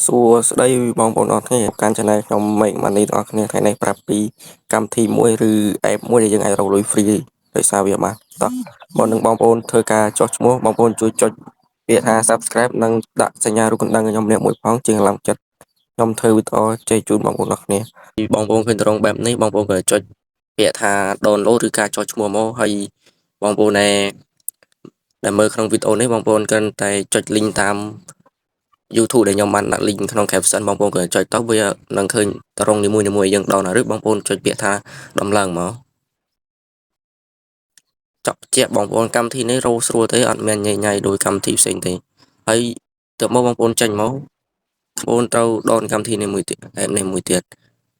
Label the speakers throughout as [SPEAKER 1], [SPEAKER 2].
[SPEAKER 1] សួស្តីបងប្អូនអរគ្នាកាន់ Channel ខ្ញុំមេឃម៉ានីទាំងអស់គ្នាថ្ងៃនេះប្រាប់ពីកម្មវិធីមួយឬ app មួយដែលយើងអាចរកលុយ free ដោយសារវាបានតោះមុននឹងបងប្អូនធ្វើការចុះឈ្មោះបងប្អូនជួយចុចពាក្យថា Subscribe និងដាក់សញ្ញារូបកណ្ដឹងឲ្យខ្ញុំម្នាក់មួយផងជាកម្លាំងចិត្តខ្ញុំធ្វើវីដេអូជ័យជូនបងប្អូនអរគ្នាបងប្អូនឃើញត្រង់បែបនេះបងប្អូនក៏ចុចពាក្យថា download ឬការចុះឈ្មោះមកហើយបងប្អូនដែលមើលក្នុងវីដេអូនេះបងប្អូនគ្រាន់តែចុច link តាម YouTube ដែលខ្ញុំបានដាក់ link ក្នុង caption បងប្អូនក៏ចុចទៅវានឹងឃើញត្រង់នីមួយៗយើងដោនឬបងប្អូនចុចពាក្យថាដំឡើងមកចប់ជាបងប្អូនកម្មវិធីនេះរោស្រួលទេអត់មានញ៉ៃដោយកម្មវិធីផ្សេងទេហើយទៅមកបងប្អូនចេញមកបងប្អូនត្រូវដោនកម្មវិធីនេះមួយទៀត app នេះមួយទៀត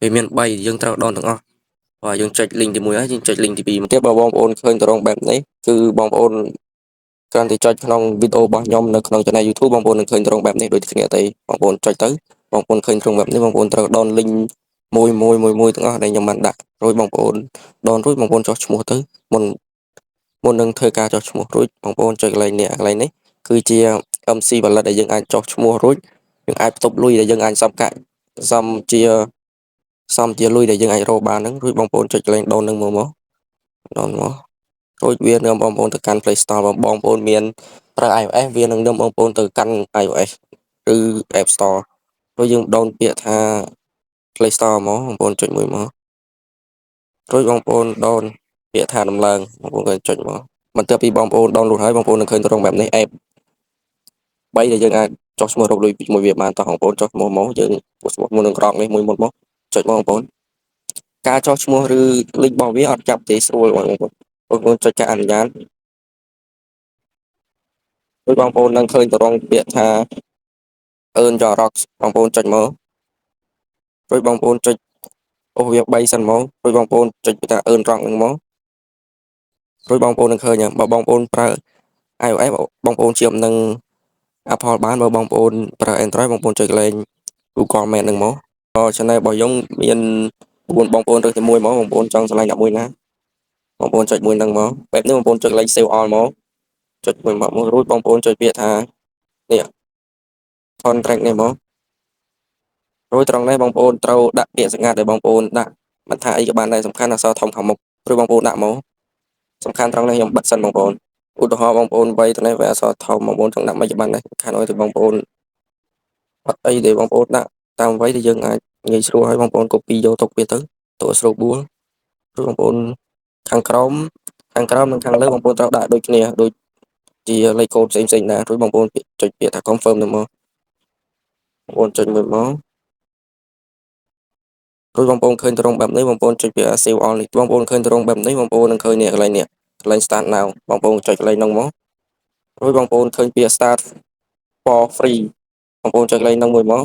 [SPEAKER 1] វាមាន3យើងត្រូវដោនទាំងអស់បាទយើងចុច link ទី1ហើយយើងចុច link ទី2មកទៀតបើបងប្អូនឃើញត្រង់បែបនេះគឺបងប្អូនគ្រាន់តែចុចក្នុងវីដេអូរបស់ខ្ញុំនៅក្នុង channel YouTube បងប្អូននឹងឃើញត្រង់បែបនេះដូចគ្នាទេបងប្អូនចុចទៅបងប្អូនឃើញត្រង់បែបនេះបងប្អូនត្រូវដោន link មួយទាំងអស់ដែលខ្ញុំបានដាក់រួចបងប្អូនដោនរួចបងប្អូនចុះឈ្មោះទៅមុននឹងធ្វើការចុះឈ្មោះរួចបងប្អូនចុចកន្លែងនេះគឺជា MC Wallet ដែលយើងអាចចុះឈ្មោះរួចយើងអាចផ្ទុកលុយដែលយើងអាចសំជាលុយដែលយើងអាចរកបានហ្នឹងរួចបងប្អូនចុចកន្លែងដោននឹងមកដោនមករួចវានាំបងប្អូនទៅកាន់ Play Store បងប្អូនមានប្រើ iOS វានឹងនាំបងប្អូនទៅកាន់ iOS ឬ App Store រួចយើងដោនពាក្យថា Play Store មកបងប្អូនចុចមួយមករួចបងប្អូនដោនពាក្យថាដំឡើងបងប្អូនក៏ចុចមកបន្ទាប់ពីបងប្អូនដោនលុយហើយបងប្អូននឹងឃើញត្រង់បែបនេះ App 3ដែលយើងអាចចុះឈ្មោះរកលុយមួយវាបានតោះបងប្អូនចុះឈ្មោះមកយើងឈ្មោះមុននឹងក្រងនេះមួយមុនមកចុចបងប្អូនការចុះឈ្មោះឬ link របស់វាអត់ចាប់ទេស្រួលបងប្អូនចុចការអនុញ្ញាតរួចបងប្អូននឹងឃើញត្រង់ពាក្យថា Earn Your Rocks បងប្អូនចុចមករួចបងប្អូនចុចអូសវា3សិនមករួចបងប្អូនចុចពាក្យថា Earn Rock នឹងមករួចបងប្អូននឹងឃើញបើបងប្អូនប្រើ iOS បងប្អូនជាប់នឹង Apple បានបើបងប្អូនប្រើ Android បងប្អូនចុចកន្លែង Google Map នឹងមក channel របស់ខ្ញុំមាន4បងប្អូនរើសតែមួយមកបងប្អូនចង់ឆ្លងដាក់មួយណាបងប្អូនចុចមួយនឹងមកបែបនេះបងប្អូនចុចកន្លែង Save All មកចុចមួយមករួចបងប្អូនចុចពាក្យថានេះ contract នេះមករួចត្រង់នេះបងប្អូនត្រូវដាក់ពាក្យសម្ងាត់ដែលបងប្អូនដាក់មិនថាអីក៏បានដែរសំខាន់អក្សរធំខាងមុខរួចបងប្អូនដាក់មកសំខាន់ត្រង់នេះខ្ញុំបិទសិនបងប្អូនឧទាហរណ៍បងប្អូនវ័យទៅនេះវាអក្សរធំបងប្អូនចង់ដាក់មិនក៏បានដែរសំខាន់ឲ្យតែបងប្អូនអត់អីទេបងប្អូនដាក់តាមវ័យដែលយើងអាចងាយស្រួលឲ្យបងប្អូន copy យកទុកវាទៅស្រួលបួលឬបងប្អូនខាងក្រោមនិងខាងលើបងប្អូនត្រូវដាក់ដូចគ្នាដូចជាលេខកូដផ្សេងណារួចបងប្អូនចុចពាក្យថា confirm ទៅមកបងប្អូនចុចមួយមករួចបងប្អូនឃើញត្រង់បែបនេះបងប្អូនចុចពាក្យ save all នេះបងប្អូនឃើញត្រង់បែបនេះបងប្អូននឹងឃើញនេះកន្លែងនេះកន្លែង start now បងប្អូនចុចកន្លែងហ្នឹងមករួចបងប្អូនឃើញពាក្យ start for free បងប្អូនចុចកន្លែងហ្នឹងមួយមក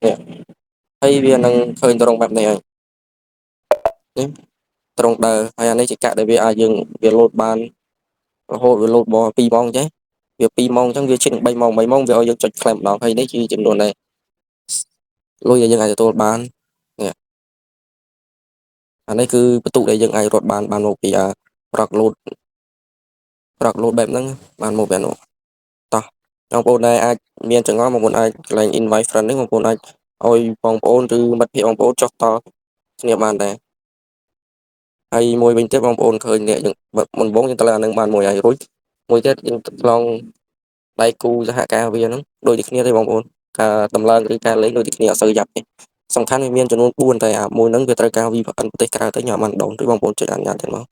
[SPEAKER 1] នេះហើយវានឹងឃើញត្រង់បែបនេះហើយនេះត្រង់ដើរហើយអានេះជាកាក់ដែលវាអាចយើងវាលោតបានរហូតវាលោតបង2ម៉ោងចេះវា2ម៉ោងអញ្ចឹងវាជិត3ម៉ោងវាឲ្យយើងចុច claim ម្ដងហើយនេះជាចំនួនដែលលុយដែលយើងអាចទទួលបាននេះអានេះគឺបន្ទុកដែលយើងអាចរត់បានមកពីប្រកលោតបែបហ្នឹងបានមកបែបនោះតោះបងប្អូនដែលអាចមានចង្អុលបងប្អូនអាចកន្លែង invite friend នេះបងប្អូនអាចឲ្យបងប្អូនឬមិត្តភក្តិបងប្អូនចុះតគ្នាបានដែរហើយមួយវិញទៀតបងប្អូនឃើញនេះយើងមុនបងយើងទៅលើអានឹងបានមួយហើយរួចមួយទៀតយើងឆ្លងដៃគូសហការវាហ្នឹងដូចតែគ្នាទេបងប្អូនការតម្លើងឬការលេងដូចតែគ្នាអត់សូវយ៉ាប់ទេសំខាន់វាមានចំនួន4តែអាមួយហ្នឹងវាត្រូវការ VPN ប្រទេសក្រៅទៅញ៉ាំបានដងឬបងប្អូនចុចអនុញ្ញាតទៀតមក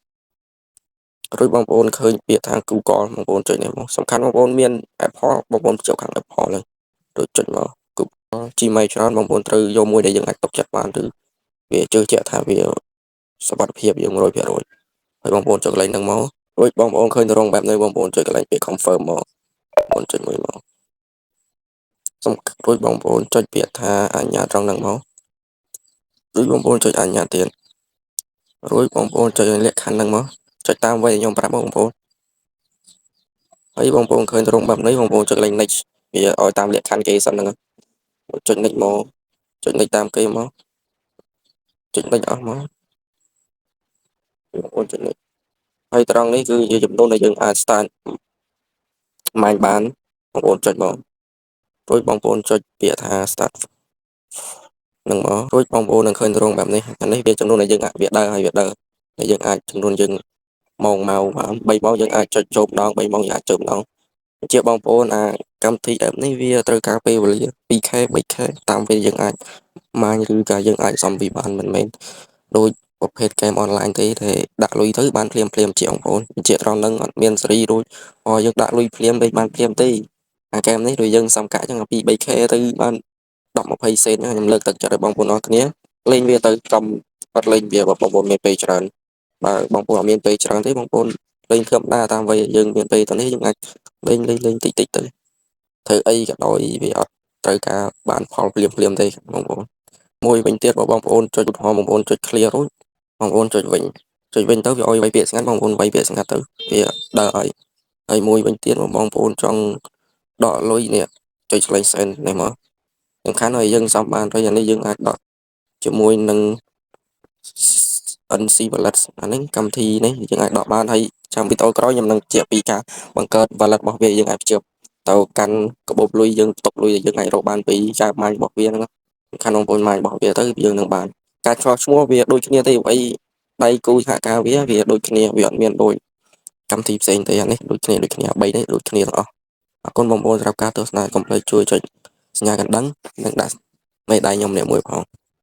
[SPEAKER 1] រួចបងប្អូនឃើញពាក្យថា Google បងប្អូនចុចនេះមកសំខាន់បងប្អូនមាន Apple បងប្អូនចូលខាង Apple ហ្នឹងដូចចុចមក Google Gmail ច្រើនបងប្អូនត្រូវយកមួយដែលយើងអាចទុកចិត្តបានឬវាជឿជាក់ថាវាសុវត្ថិភាពយើង100%ហើយបងប្អូនចុចកន្លែងហ្នឹងមករួចបងប្អូនឃើញត្រង់បែបនេះបងប្អូនចុចកន្លែងពាក្យ confirm មកបងប្អូនចុចមួយមករួចបងប្អូនចុចពាក្យថាអនុញ្ញាតត្រង់ហ្នឹងមករួចបងប្អូនចុចអនុញ្ញាតទៀតរួចបងប្អូនចុចលក្ខខណ្ឌហ្នឹងមកចុចតាមវ័យដែលខ្ញុំប្រាប់បងប្អូនហើយបងប្អូនឃើញត្រង់បែបនេះបងប្អូនចុចកន្លែង next វាឲ្យតាមលក្ខខណ្ឌគេសិនហ្នឹងចុច next មកចុច next តាមគេមកចុច next អស់មកបងប្អូនចុច next ហើយត្រង់នេះគឺជាចំនួនដែលយើងអាច start ម៉ាញ់បាន បងប្អូនចុចមករួចបងប្អូនចុចពាក្យថា start នឹងមករួចបងប្អូននឹងឃើញទម្រង់បែបនេះអានេះវាចំនួនដែលយើងអាចវាដើរហើយវាដើរដែលយើងអាចចំនួនយើងម៉ោងបាន3ម៉ោងយើងអាចចុចចូលម្ដង3ម៉ោងយើងអាចចូលម្ដងជាបងប្អូនកម្មវិធី app នេះវាត្រូវការពេលវេលា 2K 3K តាមពេលយើងអាចម៉ាញឬក៏យើងអាចសំពីបានមិនមែនដូចប្រភេទហ្គេមអនឡាញទេដែលដាក់លុយទៅបានភ្លាមជាបងប្អូនជាត្រង់ហ្នឹងអត់មានសេរីរួចយើងដាក់លុយភ្លាមទៅបានភ្លាមទេហ្គេមនេះដូចយើងសំកាក់ចឹងពី 3K ទៅបាន10-20 សេនខ្ញុំលើកទឹកចិត្តឲ្យបងប្អូនអរគ្នាលេងវាទៅចំអត់លេងវាបងប្អូនមានពេលច្រើនបើបងប្អូនអត់មានពេលច្រើនទេបងប្អូនលេងធម្មតាតាមវ័យយើងមានពេលទៅនេះយើងអាចលេងតិចទៅធ្វើអីក៏ដោយវាអត់ត្រូវការបានផលភ្លាមទេបងប្អូនមួយវិញទៀតបងប្អូនចុចឧទាហរណ៍បងប្អូនចុច clear រួចបងប្អូនចុចវិញទៅវាឲ្យវាយពាក្យស្ងាត់បងប្អូនវាយពាក្យស្ងាត់ទៅវាដើរហើយមួយវិញទៀតបងប្អូនចង់ដកលុយនេះចុចឆ្លេង send នេះមកសំខាន់ហើយយើងសំបានហើយអានេះយើងអាចដកជាមួយនឹង NC Wallet អានេះកម្មវិធីនេះយើងអាចដកបានហើយចាំវីដេអូក្រោយខ្ញុំនឹងជាពីការបង្កើត wallet របស់វាយើងអាចភ្ជាប់ទៅកាន់កាបូបលុយយើងផ្ទុកលុយយើងអាចរកបានពីការម៉ាញរបស់វាហ្នឹងសំខាន់បងប្អូនម៉ាញរបស់វាទៅយើងនឹងបានការឆ្លោះឈ្មោះវាដូចគ្នាទេអីដៃគូសហការវាដូចគ្នាវាអត់មានដូចកម្មវិធីផ្សេងទេអានេះដូចគ្នា3នេះដូចគ្នាទាំងអស់អរគុណបងប្អូនសម្រាប់ការទស្សនាកុំភ្លេចជួយចុចសញ្ញាកណ្ដឹងនិងដាក់មេដៃខ្ញុំម្នាក់មួយផង